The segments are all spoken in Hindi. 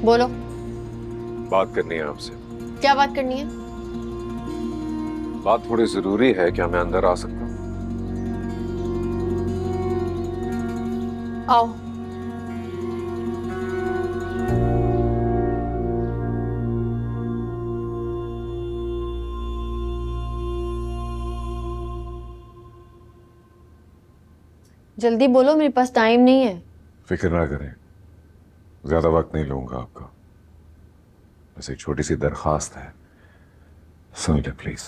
बोलो। बात करनी है आपसे। क्या बात करनी है? बात थोड़ी जरूरी है, क्या मैं अंदर आ सकता हूँ? आओ। जल्दी बोलो, मेरे पास टाइम नहीं है। फिक्र ना करें, ज्यादा वक्त नहीं लूंगा आपका। बस एक छोटी सी दरखास्त है, सुन ले प्लीज।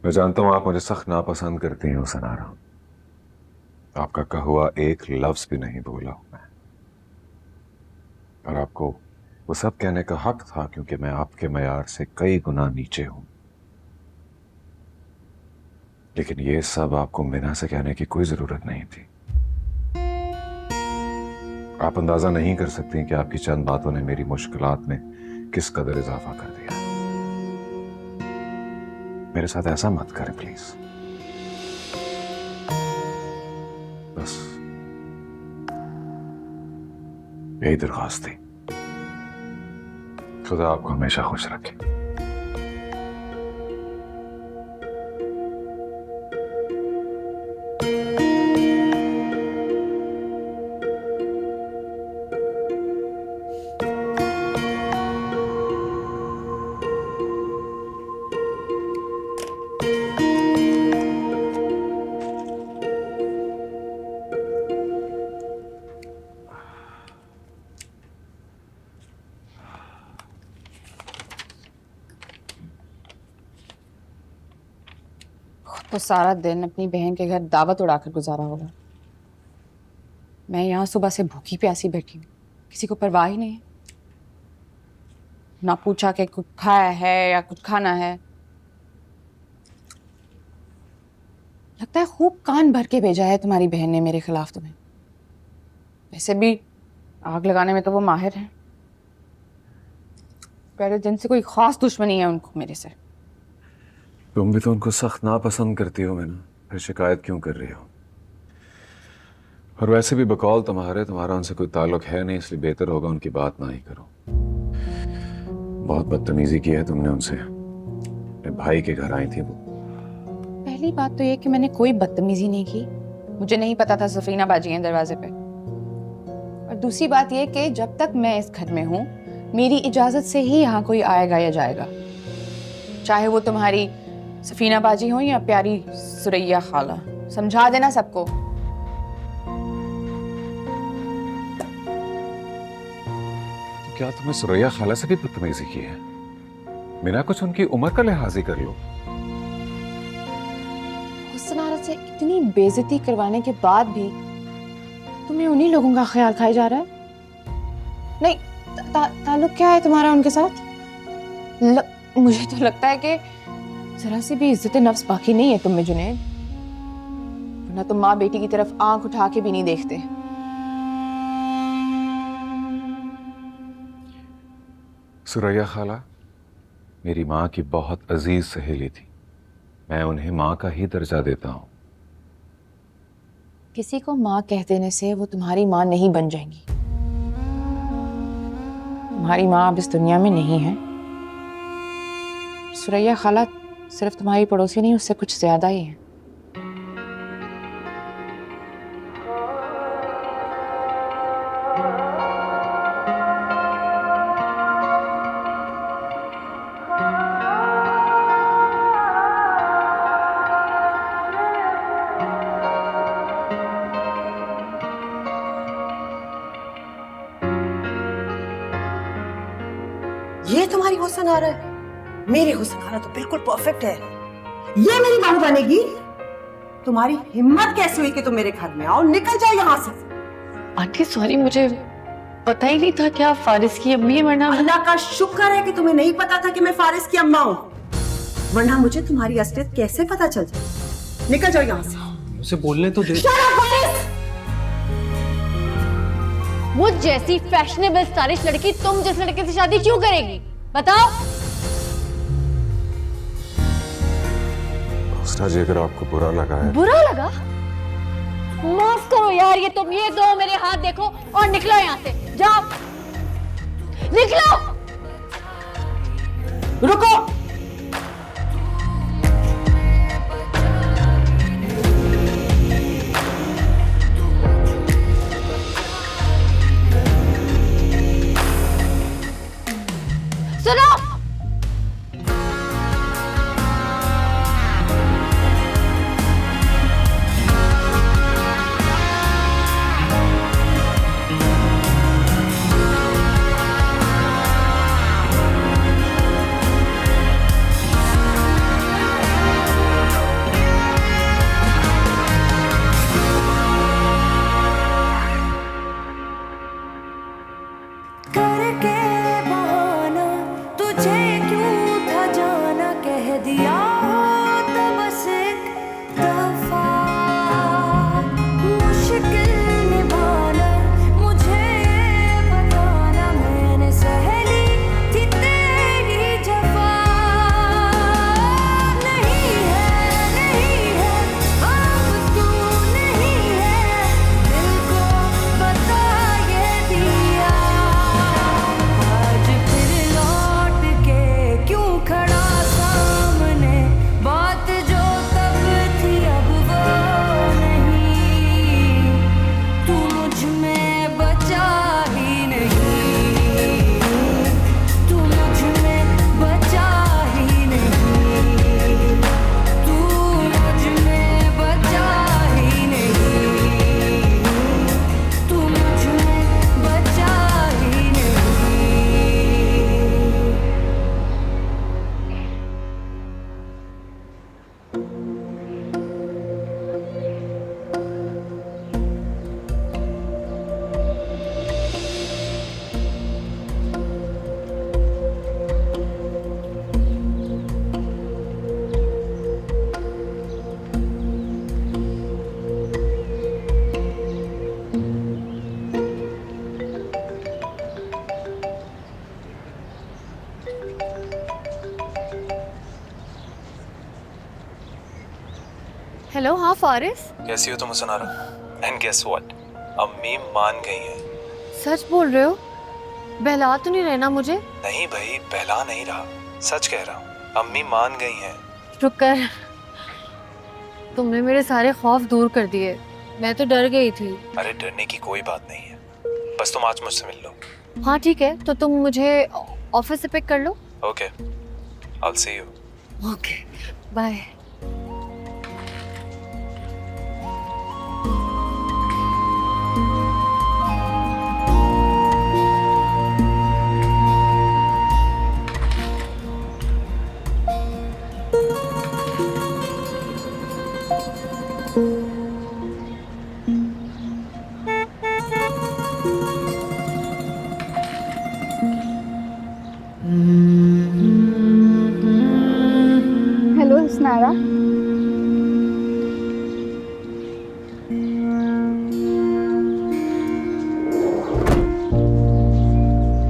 मैं जानता हूं आप मुझे सख्त नापसंद करती हैं सनारा। आपका कहा हुआ एक लफ्ज भी नहीं बोला हूं मैं, और आपको वो सब कहने का हक था क्योंकि मैं आपके मयार से कई गुना नीचे हूं। लेकिन ये सब आपको बिना से कहने की कोई जरूरत नहीं थी। आप अंदाजा नहीं कर सकती कि आपकी चंद बातों ने मेरी मुश्किलात में किस कदर इजाफा कर दिया। मेरे साथ ऐसा मत करें प्लीज। बस यही दरखास्त थी। खुदा आपको हमेशा खुश रखे। तो सारा दिन अपनी बहन के घर दावत उड़ाकर गुजारा होगा। मैं यहाँ सुबह से भूखी प्यासी बैठी हूँ, किसी को परवाह ही नहीं है। ना पूछा कि कुछ खाया है या कुछ खाना है। लगता है खूब कान भर के भेजा है तुम्हारी बहन ने मेरे खिलाफ तुम्हें। वैसे भी आग लगाने में तो वो माहिर है। पहले दिन से कोई खास दुश्मनी है उनको मेरे से। तुम भी तो उनको सख्त नापसंद करती हो मैना, फिर शिकायत क्यों कर रही हो? और वैसे भी बकौल तुम्हारा उनसे कोई ताल्लुक है नहीं, इसलिए बेहतर होगा उनकी बात ना ही करो। बहुत बदतमीजी की है तुमने उनसे। मेरे भाई के घर आई थी वो। पहली बात तो ये कि मैंने कोई बदतमीजी नहीं की। मुझे नहीं पता था सफीना बाजी हैं दरवाजे पे। और दूसरी बात ये कि जब तक मैं इस घर में हूँ मेरी इजाजत से ही यहाँ कोई आएगा या जाएगा, चाहे वो तुम्हारी सफीना बाजी हो या प्यारी सुरैया खाला। समझा देना सबको। तो क्या तुम्हें सुरैया खाला से भी बदतमीजी की है? बिना कुछ उनकी उम्र का लिहाज ही कर लो। हुस्नारा से इतनी बेइज्जती करवाने के बाद भी तुम्हें उन्हीं लोगों का ख्याल खाया जा रहा है? नहीं, ताल्लुक क्या है तुम्हारा उनके साथ? मुझे तो लगता है कि जरा सी भी इज्जत नफ्स बाकी नहीं है तुम में जुनैद, वरना तुम माँ बेटी की तरफ आंख उठा के भी नहीं देखते। सुरैया खाला मेरी माँ की बहुत अजीज सहेली थी। मैं उन्हें माँ का ही दर्जा देता हूँ। किसी को माँ कह देने से वो तुम्हारी माँ नहीं बन जाएंगी। तुम्हारी माँ अब इस दुनिया में नहीं है। सुरैया खाला सिर्फ तुम्हारी पड़ोसी नहीं, उससे कुछ ज्यादा ही है। ये तुम्हारी हुस्न आ रहा है? मेरी हुस्न आ रहा तो बिल्कुल परफेक्ट है। ये मेरी बहू बनेगी? तुम्हारी हिम्मत कैसे हुई कि तुम मेरे घर में आओ? निकल जाओ यहाँ से। आंटी सॉरी, मुझे पता ही नहीं था कि आप फारिस की अम्मी है, वरना अल्लाह का शुक्र है कि तुम्हें नहीं पता था कि मैं फारिस की अम्मा हूँ, वरना मुझे तुम्हारी असलियत कैसे पता चल जाए। निकल जाओ यहाँ से। उसे बोलने तो दे। Shut up, Faris! मुझ जैसी फैशनेबल स्टाइलिश लड़की तुम जिस लड़के से शादी क्यों करेगी? बताओ। जी अगर आपको बुरा लगा है। बुरा लगा? माफ करो यार ये तुम ये दो मेरे हाथ देखो और निकलो यहाँ से, जाओ निकलो। रुको। सुनो, करके बहाना तुझे क्यों था जाना, कह दिया तो बस एक दफा। मुश्किल निभाना मुझे बताना, मैंने सहेली थी तेरी जफा। नहीं है अब तू नहीं है, दिल को बता ये दिया। आज फिर लौट के क्यों खड़ा सामने, बात जो तब थी अब वो नहीं। तू मुझ में बचा ही नहीं, तू मुझ में बचा ही नहीं, तू मुझ में बचा ही नहीं, तू मुझ में बचा ही नहीं। हेलो। हाँ फारिस, कैसी हो तुम सनारा? एंड गेस व्हाट, अम्मी मान गई हैं। सच बोल रहे हो? बहला तो नहीं रहना मुझे? नहीं भाई, पहला नहीं रहा, सच कह रहा हूँ, अम्मी मान गई हैं। रुक कर, तुमने मेरे सारे खौफ दूर कर दिए, मैं तो डर गई थी। अरे डरने की कोई बात नहीं है, बस तुम आज मुझसे मिल लो। हाँ ठीक है, तो तुम मुझे ऑफिस से पिक कर लो। Okay, I will see you. Okay bye.